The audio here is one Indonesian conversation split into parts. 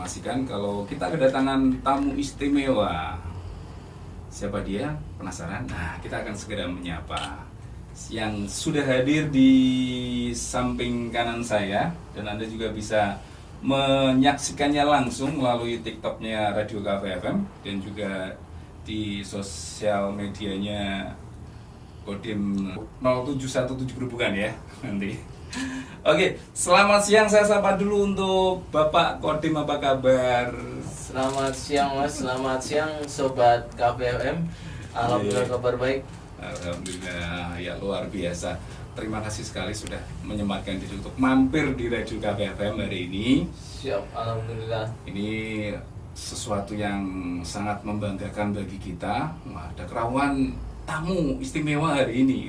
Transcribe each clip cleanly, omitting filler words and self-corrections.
informasikan kalau kita kedatangan tamu istimewa. Siapa dia? Penasaran? Nah, kita akan segera menyapa yang sudah hadir di samping kanan saya, dan Anda juga bisa menyaksikannya langsung melalui TikToknya Radio Cafe FM dan juga di sosial medianya Kodim 0717 Group, bukan ya nanti. Oke, selamat siang, saya sapa dulu untuk Bapak Kodim, apa kabar? Selamat siang Mas, selamat siang Sobat KPFM. Alhamdulillah kabar baik. Alhamdulillah, ya luar biasa. Terima kasih sekali sudah menyempatkan diri untuk mampir di Radio KPFM hari ini. Siap, Alhamdulillah. Ini sesuatu yang sangat membanggakan bagi kita. Wah, ada kerawan tamu istimewa hari ini.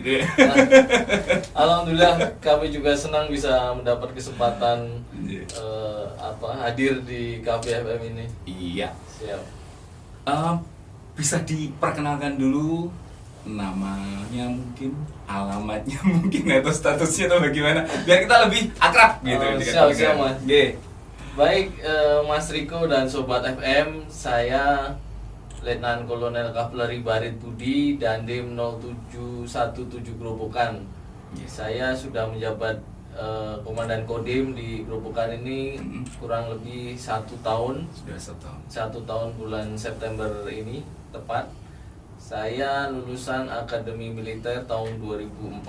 Alhamdulillah kami juga senang bisa mendapat kesempatan hadir di KPFM ini. Iya. Siap. Bisa diperkenalkan dulu namanya, mungkin alamatnya mungkin, atau statusnya atau bagaimana, biar kita lebih akrab gitu. Siap Mas. Baik, Mas Riko dan Sobat FM, saya Letnan Kolonel Kavaleri Barit Budi, Dandim 0717 Grobogan. Saya sudah menjabat Komandan Kodim di Grobogan ini kurang lebih 1 tahun. Sudah 1 tahun. 1 tahun bulan September ini tepat. Saya lulusan Akademi Militer tahun 2004.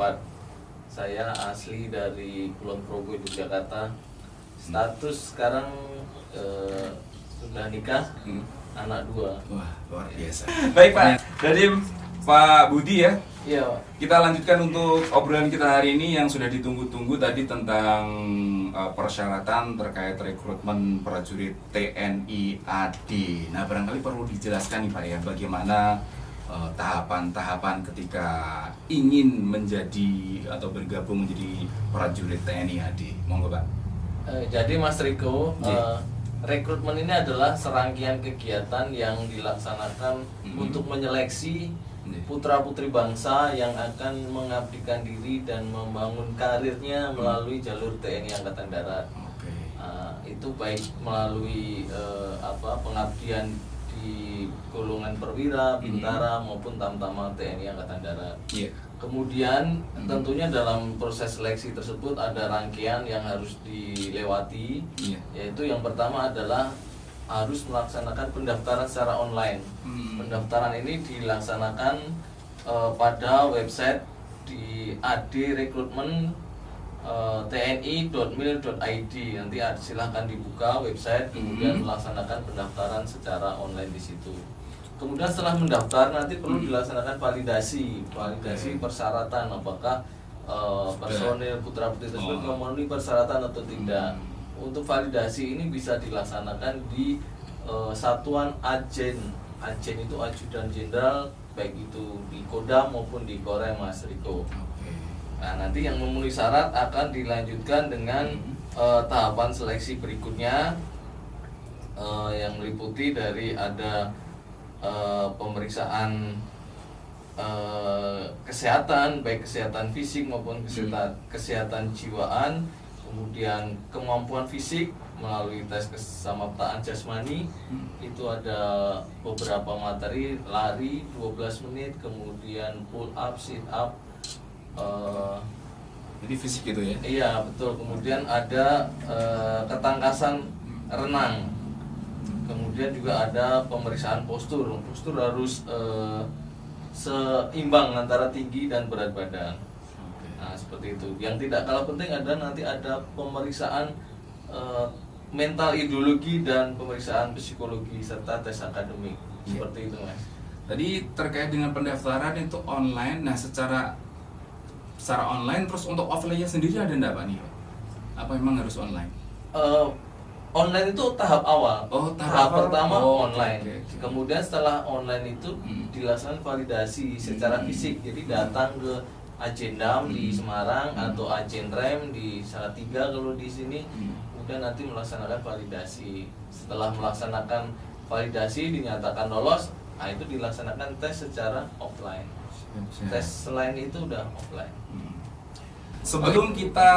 Saya asli dari Kulon Progo, Yogyakarta. Status sekarang sudah nikah, anak 2. Wah, luar biasa. Baik Pak, jadi Pak Budi ya. Iya Pak. Kita lanjutkan untuk obrolan kita hari ini yang sudah ditunggu-tunggu tadi tentang persyaratan terkait rekrutmen prajurit TNI AD. Nah, barangkali perlu dijelaskan nih Pak ya, bagaimana tahapan-tahapan ketika ingin menjadi atau bergabung menjadi prajurit TNI AD. Monggo Pak. Jadi Mas Riko, rekrutmen ini adalah serangkaian kegiatan yang dilaksanakan untuk menyeleksi putra-putri bangsa yang akan mengabdikan diri dan membangun karirnya melalui jalur TNI Angkatan Darat. Itu baik melalui pengabdian di golongan perwira, bintara maupun tamtama TNI Angkatan Darat. Kemudian tentunya dalam proses seleksi tersebut ada rangkaian yang harus dilewati, yaitu yang pertama adalah harus melaksanakan pendaftaran secara online. Pendaftaran ini dilaksanakan pada website di adrekrutmen tni.mil.id. Nanti silahkan dibuka website, kemudian melaksanakan pendaftaran secara online di situ. Kemudian setelah mendaftar nanti perlu dilaksanakan validasi persyaratan, apakah personil putra-putri tersebut memenuhi persyaratan atau tidak. Untuk validasi ini bisa dilaksanakan di satuan Ajen itu Ajudan Jenderal, baik itu di Kodam maupun di Korem, Mas Riko. Nah, nanti yang memenuhi syarat akan dilanjutkan dengan tahapan seleksi berikutnya, yang meliputi dari ada pemeriksaan kesehatan, baik kesehatan fisik maupun kesehatan jiwaan, kemudian kemampuan fisik melalui tes kesamaptaan jasmani. Itu ada beberapa materi, lari 12 menit, kemudian pull up, sit up. Jadi fisik itu ya? Iya betul. Kemudian ada ketangkasan renang. Kemudian juga ada pemeriksaan postur. Postur harus seimbang antara tinggi dan berat badan. Nah seperti itu. Yang tidak kalah penting nanti ada pemeriksaan mental ideologi dan pemeriksaan psikologi serta tes akademik. Seperti itu Mas. Tadi terkait dengan pendaftaran itu online. Nah secara online, terus untuk offline-nya sendiri ada enggak Pak nih? Apa memang harus online? Online itu tahap awal. Tahap pertama online. Okay. Kemudian setelah online itu dilaksanakan validasi secara fisik. Jadi datang ke Ajendam di Semarang atau Ajenrem di Salatiga kalau di sini. Kemudian nanti melaksanakan validasi. Setelah melaksanakan validasi dinyatakan lolos, nah itu dilaksanakan tes secara offline. Tes selain itu udah offline. Sebelum kita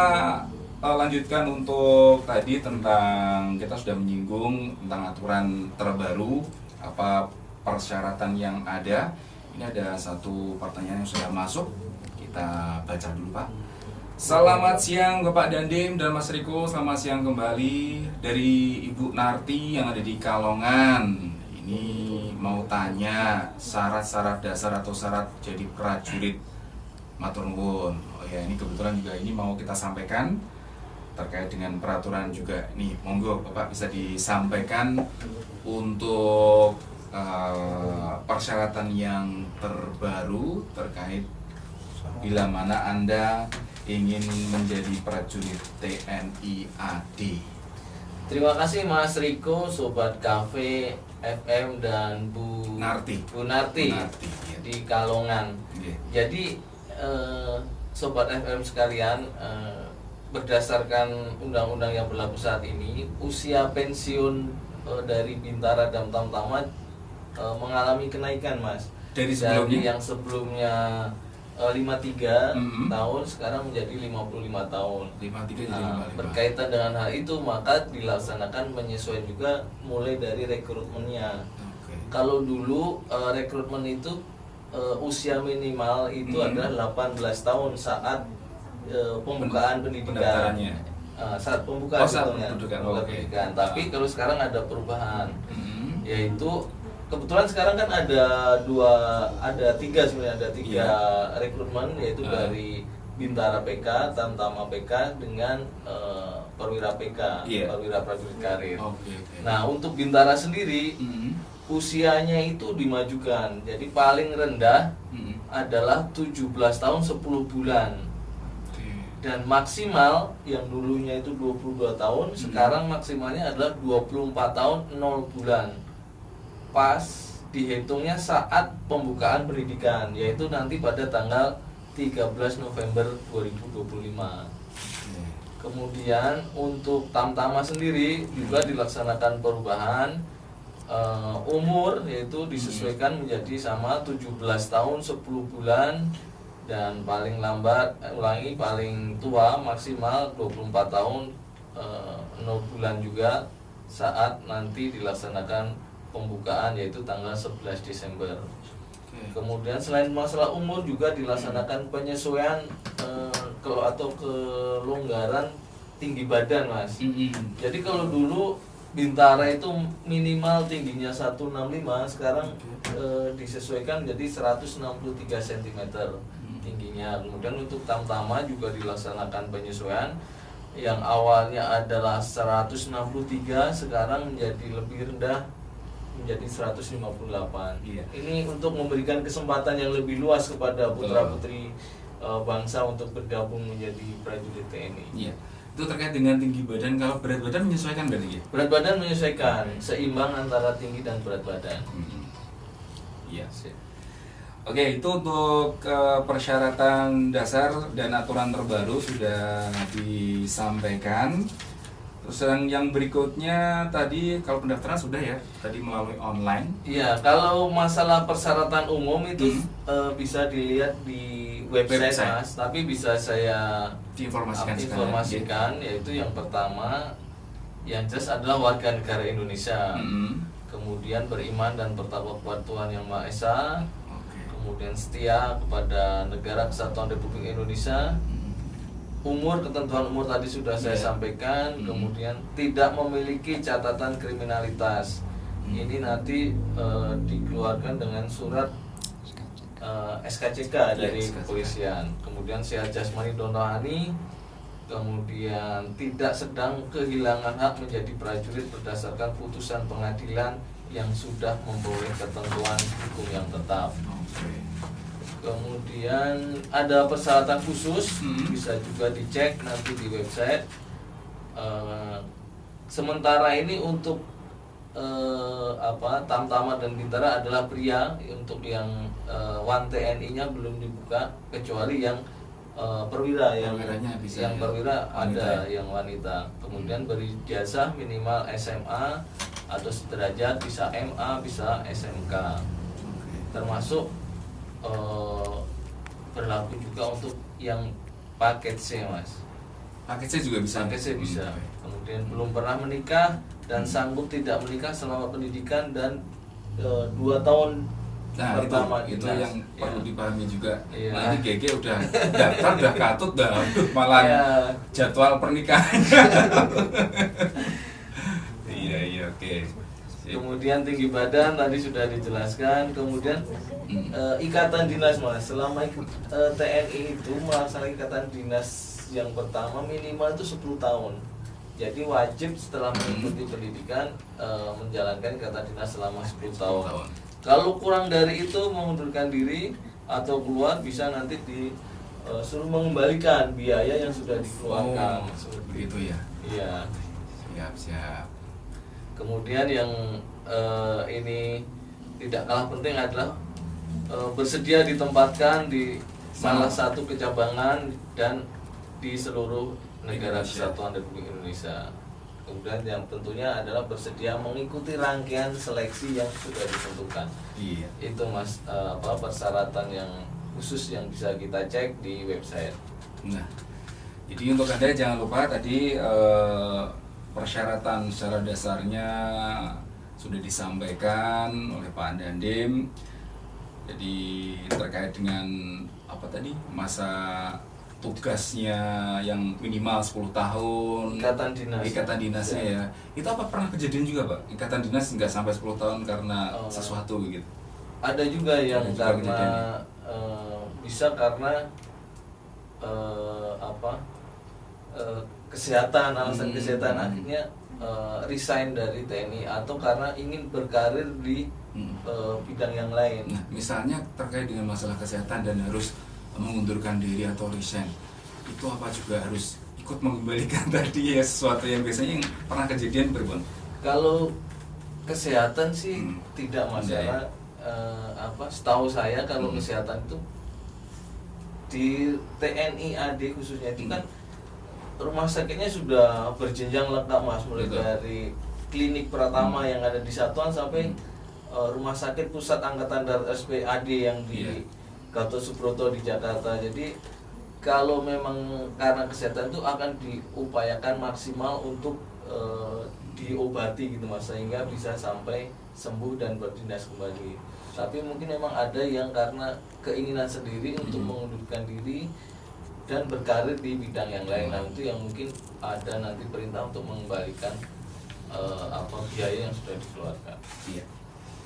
lanjutkan untuk tadi tentang kita sudah menyinggung tentang aturan terbaru, apa persyaratan yang ada. Ini ada satu pertanyaan yang sudah masuk, kita baca dulu Pak. Selamat siang Bapak Dandim dan Mas Riko, selamat siang kembali dari Ibu Narti yang ada di Kalongan. Ini mau tanya syarat-syarat dasar atau syarat jadi prajurit matur nuwun. Oh ya, ini kebetulan juga ini mau kita sampaikan terkait dengan peraturan juga. Nih, monggo Bapak bisa disampaikan untuk persyaratan yang terbaru terkait bila mana Anda ingin menjadi prajurit TNI AD. Terima kasih Mas Riko, Sobat Cafe FM dan Bu Narti Ya. di Kalongan. Yeah. Jadi Sobat FM sekalian, berdasarkan undang-undang yang berlaku saat ini, usia pensiun dari Bintara dan Tamtama mengalami kenaikan, Mas. Dari yang sebelumnya 53 tahun sekarang menjadi 55 tahun. 53 jadi 55. Berkaitan dengan hal itu, maka dilaksanakan penyesuaian juga mulai dari rekrutmennya. Okay. Kalau dulu rekrutmen itu usia minimal itu adalah 18 tahun saat pembukaan pendidikan. Saat pembukaan pendidikan. Tapi kalau sekarang ada perubahan, yaitu kebetulan sekarang kan ada tiga rekrutmen, yaitu dari Bintara PK, Tamtama PK dengan Perwira PK, Perwira Prajurit Karir. Nah, untuk Bintara sendiri usianya itu dimajukan. Jadi paling rendah adalah 17 tahun 10 bulan. Dan maksimal yang dulunya itu 22 tahun, sekarang maksimalnya adalah 24 tahun 0 bulan. Pas dihitungnya saat pembukaan pendidikan, yaitu nanti pada tanggal 13 November 2025. Kemudian untuk Tamtama sendiri juga dilaksanakan perubahan umur, yaitu disesuaikan menjadi sama 17 tahun 10 bulan dan paling lambat paling tua maksimal 24 tahun 0 bulan juga saat nanti dilaksanakan pembukaan, yaitu tanggal 11 Desember. Kemudian selain masalah umur juga dilaksanakan penyesuaian atau kelonggaran tinggi badan, Mas. Jadi kalau dulu Bintara itu minimal tingginya 165, sekarang disesuaikan jadi 163 cm tingginya. Kemudian untuk Tamtama juga dilaksanakan penyesuaian, yang awalnya adalah 163 sekarang menjadi lebih rendah menjadi 158. Ini untuk memberikan kesempatan yang lebih luas kepada putra-putri bangsa untuk bergabung menjadi prajurit TNI. Itu terkait dengan tinggi badan. Kalau berat badan menyesuaikan berarti ya? Berat badan menyesuaikan, seimbang antara tinggi dan berat badan. Iya. Oke, itu untuk persyaratan dasar dan aturan terbaru sudah disampaikan. Terus yang berikutnya tadi kalau pendaftaran sudah ya, tadi melalui online. Iya, kalau masalah persyaratan umum itu bisa dilihat di website Mas, tapi bisa saya informasikan, yaitu yang pertama yang jelas adalah warga negara Indonesia. Kemudian beriman dan bertakwa kepada Tuhan Yang Maha Esa. Kemudian setia kepada Negara Kesatuan Republik Indonesia. Ketentuan umur tadi sudah saya sampaikan. Kemudian tidak memiliki catatan kriminalitas. Ini nanti dikeluarkan dengan surat SKCK dari kepolisian. Kemudian sehat jasmani dan rohani. Kemudian tidak sedang kehilangan hak menjadi prajurit berdasarkan putusan pengadilan yang sudah memperoleh ketentuan hukum yang tetap. Kemudian ada persyaratan khusus, bisa juga dicek nanti di website. Sementara ini untuk Tamtama dan Bintara adalah pria. Untuk yang Wan TNI-nya belum dibuka, kecuali yang perwira yang perwira ada yang wanita. Kemudian berijazah minimal SMA atau sederajat, bisa MA, bisa SMK. Termasuk berlaku juga untuk yang paket C, Mas. Paketnya juga bisa. Paketnya bisa. Kemudian belum pernah menikah dan sanggup tidak menikah selama pendidikan dan 2 tahun Nah, pertama itu dinas. yang perlu dipahami juga. Iya. Nanti GG udah daftar, udah katut, dah malah Iya. jadwal pernikahan. Iya, oke. Sip. Kemudian tinggi badan tadi sudah dijelaskan. Kemudian ikatan dinas Mas. Selama TNI itu melaksanakan ikatan dinas yang pertama minimal itu 10 tahun. Jadi wajib setelah mengikuti pendidikan menjalankan ikatan dinas selama 10 tahun. Kalau kurang dari itu mengundurkan diri atau keluar bisa nanti disuruh mengembalikan biaya yang sudah dikeluarkan. Begitu ya. Iya. Siap. Kemudian yang ini tidak kalah penting adalah bersedia ditempatkan di salah satu kecabangan dan di seluruh negara kesatuan Republik Indonesia. Kemudian yang tentunya adalah bersedia mengikuti rangkaian seleksi yang sudah ditentukan. Iya. Itu Mas persyaratan yang khusus yang bisa kita cek di website. Nah, jadi untuk Anda jangan lupa tadi persyaratan secara dasarnya sudah disampaikan oleh Pak Dandim. Jadi terkait dengan apa tadi masa tugasnya yang minimal 10 tahun, ikatan dinasnya ya. Itu apa pernah kejadian juga Pak? Ikatan dinas nggak sampai 10 tahun karena sesuatu begitu? Ada juga yang karena bisa karena kesehatan, alasan kesehatan akhirnya resign dari TNI atau karena ingin berkarir di bidang yang lain. Nah, misalnya terkait dengan masalah kesehatan dan harus mengundurkan diri atau resign, itu apa juga harus ikut mengembalikan tadi ya sesuatu yang biasanya yang pernah kejadian berbun? Kalau kesehatan sih tidak masalah. Setahu saya kalau kesehatan itu di TNI AD khususnya itu kan rumah sakitnya sudah berjenjang lengkap Mas, mulai dari klinik Pratama yang ada di Satuan sampai rumah sakit pusat angkatan darat SPAD yang di Gatot Subroto di Jakarta. Jadi kalau memang karena kesehatan itu akan diupayakan maksimal untuk diobati gitu Mas, sehingga bisa sampai sembuh dan berdinas kembali. Tapi mungkin memang ada yang karena keinginan sendiri untuk mengundurkan diri dan berkarir di bidang yang lain. Nah, itu yang mungkin ada nanti perintah untuk mengembalikan biaya yang sudah dikeluarkan. Iya.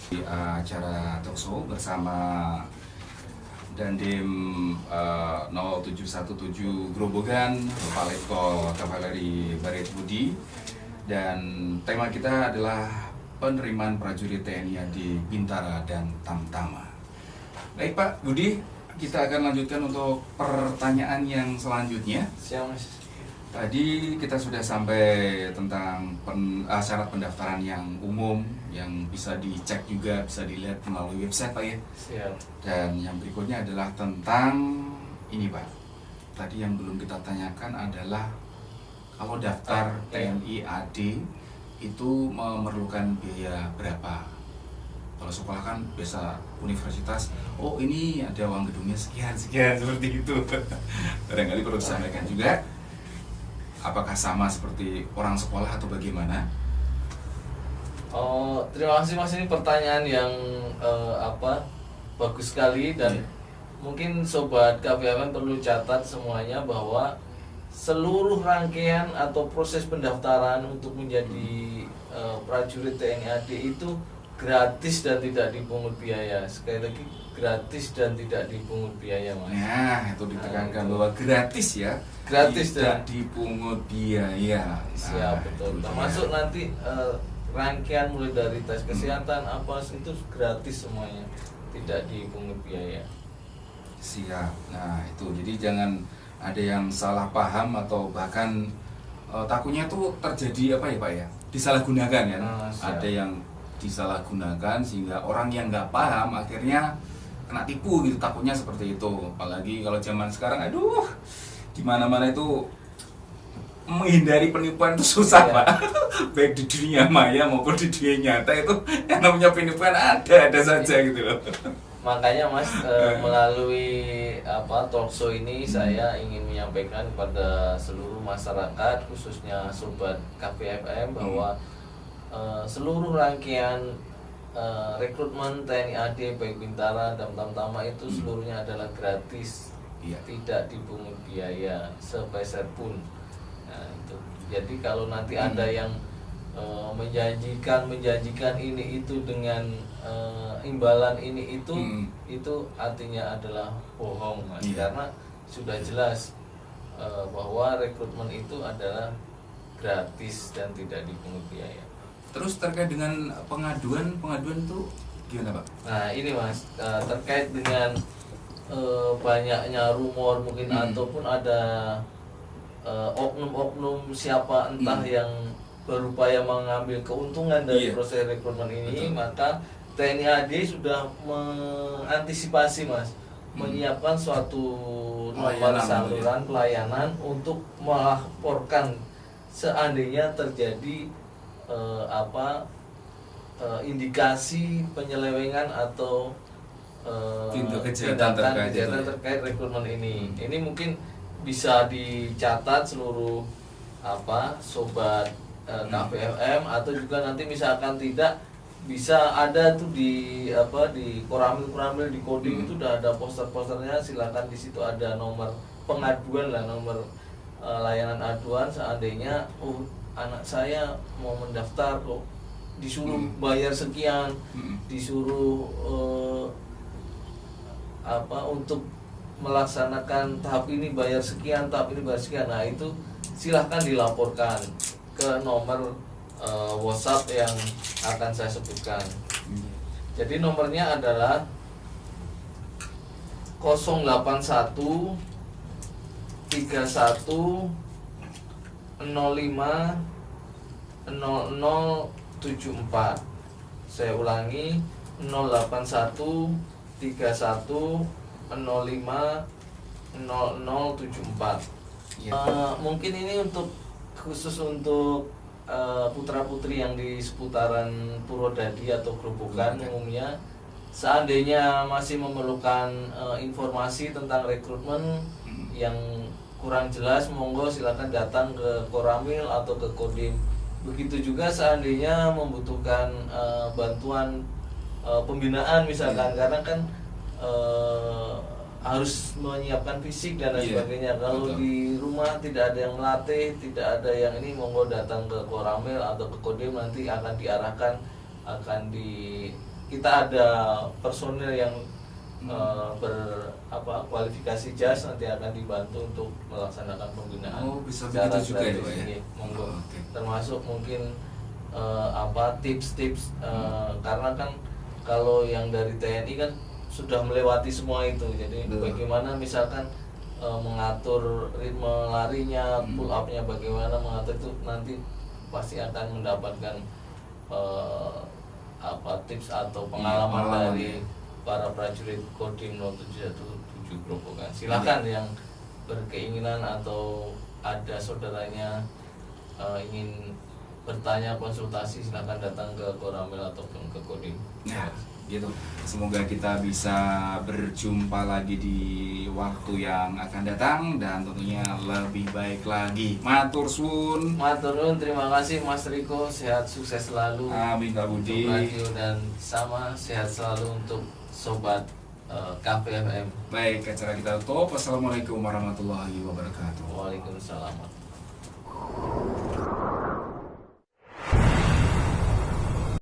Di acara talkshow bersama Dandim 0717 Grobogan, Pak Letkol Kavaleri Baret Budi, dan tema kita adalah penerimaan prajurit TNI AD Bintara dan Tamtama. Baik Pak Budi, kita akan lanjutkan untuk pertanyaan yang selanjutnya. Siap Mas. Tadi kita sudah sampai tentang syarat pendaftaran yang umum yang bisa dicek juga, bisa dilihat melalui website Pak ya. Siap. Dan yang berikutnya adalah tentang ini Pak. Tadi yang belum kita tanyakan adalah kalau daftar TNI AD itu memerlukan biaya berapa? Kalau sekolah kan biasa universitas, oh ini ada uang gedungnya sekian seperti itu. Barangkali perlu disampaikan juga. Apakah sama seperti orang sekolah atau bagaimana? Oh, terima kasih Mas, ini pertanyaan yang bagus sekali dan mungkin sobat KVMN perlu catat semuanya bahwa seluruh rangkaian atau proses pendaftaran untuk menjadi prajurit TNI AD itu gratis dan tidak dipungut biaya. Sekali lagi gratis dan tidak dipungut biaya Mas. Nah, itu ditekankan bahwa gratis ya. Gratis tidak dan dipungut biaya. Siap, betul. Termasuk nanti rangkaian mulai dari tes kesehatan apa itu gratis semuanya, tidak dipungut biaya. Siap. Nah itu jadi jangan ada yang salah paham atau bahkan takutnya tuh terjadi apa ya Pak ya, disalahgunakan ya. Ada yang disalahgunakan sehingga orang yang nggak paham akhirnya kena tipu gitu, takutnya seperti itu. Apalagi kalau zaman sekarang, aduh, di mana-mana itu menghindari penipuan itu susah Pak. Baik di dunia maya maupun di dunia nyata itu yang namanya penipuan ada saja gitu loh. makanya Mas melalui talk show ini saya ingin menyampaikan kepada seluruh masyarakat khususnya sobat KPFM bahwa seluruh rangkaian rekrutmen TNI AD baik Bintara dan Tamtama itu seluruhnya adalah gratis, tidak dipungut biaya sepeser pun. Nah, itu. Jadi kalau nanti ada yang menjanjikan ini itu dengan imbalan ini itu artinya adalah bohong, Mas. Karena sudah jelas bahwa rekrutmen itu adalah gratis dan tidak dipungut biaya. Terus terkait dengan pengaduan tuh gimana Pak? Nah ini Mas, terkait dengan banyaknya rumor mungkin ataupun ada oknum-oknum siapa entah yang berupaya mengambil keuntungan dari proses rekrutmen ini. Betul. Maka TNI AD sudah mengantisipasi Mas, menyiapkan suatu nomor saluran pelayanan untuk melaporkan seandainya terjadi indikasi penyelewengan atau kejahatan terkait rekrutmen ini. Ini mungkin bisa dicatat seluruh sobat KPFM atau juga nanti misalkan tidak bisa ada tuh di koramil di coding itu udah ada poster-posternya, silakan di situ ada nomor pengaduan lah, nomor layanan aduan seandainya anak saya mau mendaftar kok disuruh bayar sekian, disuruh untuk melaksanakan tahap ini bayar sekian, tahap ini bayar sekian. Nah itu silahkan dilaporkan ke nomor WhatsApp yang akan saya sebutkan. Jadi nomornya adalah 081 31 05 0074. Saya ulangi 081 31 05 0074. Mungkin ini khusus untuk putra-putri yang di seputaran Purwodadi atau Grobogan umumnya. Seandainya masih memerlukan informasi tentang rekrutmen yang kurang jelas, monggo silakan datang ke Koramil atau ke Kodim. Begitu juga seandainya membutuhkan bantuan pembinaan misalkan, karena kan harus menyiapkan fisik dan lain sebagainya. Kalau di rumah tidak ada yang melatih, tidak ada yang ini, monggo datang ke Koramil atau ke Kodim, nanti akan diarahkan, kita ada personil yang kualifikasi JAS, nanti akan dibantu untuk melaksanakan pembinaan. Bisa begitu juga ya. Monggo. Termasuk mungkin tips-tips karena kan kalau yang dari TNI kan sudah melewati semua itu. Jadi bagaimana misalkan mengatur ritme larinya, pull up-nya bagaimana mengatur itu, nanti pasti akan mendapatkan tips atau pengalaman dari para prajurit Kodim 0717 Grobogan. Silakan yang berkeinginan atau ada saudaranya ingin bertanya, konsultasi, silakan datang ke Koramil ataupun ke Kodim. Nah, gitu. Semoga kita bisa berjumpa lagi di waktu yang akan datang dan tentunya lebih baik lagi. Matur suwun. Matur nuwun, terima kasih Mas Riko, sehat sukses selalu. Amin Pak Budi. Dan sama sehat selalu untuk sobat KPFM. Baik, acara kita tutup. Wassalamualaikum warahmatullahi wabarakatuh. Waalaikumsalam.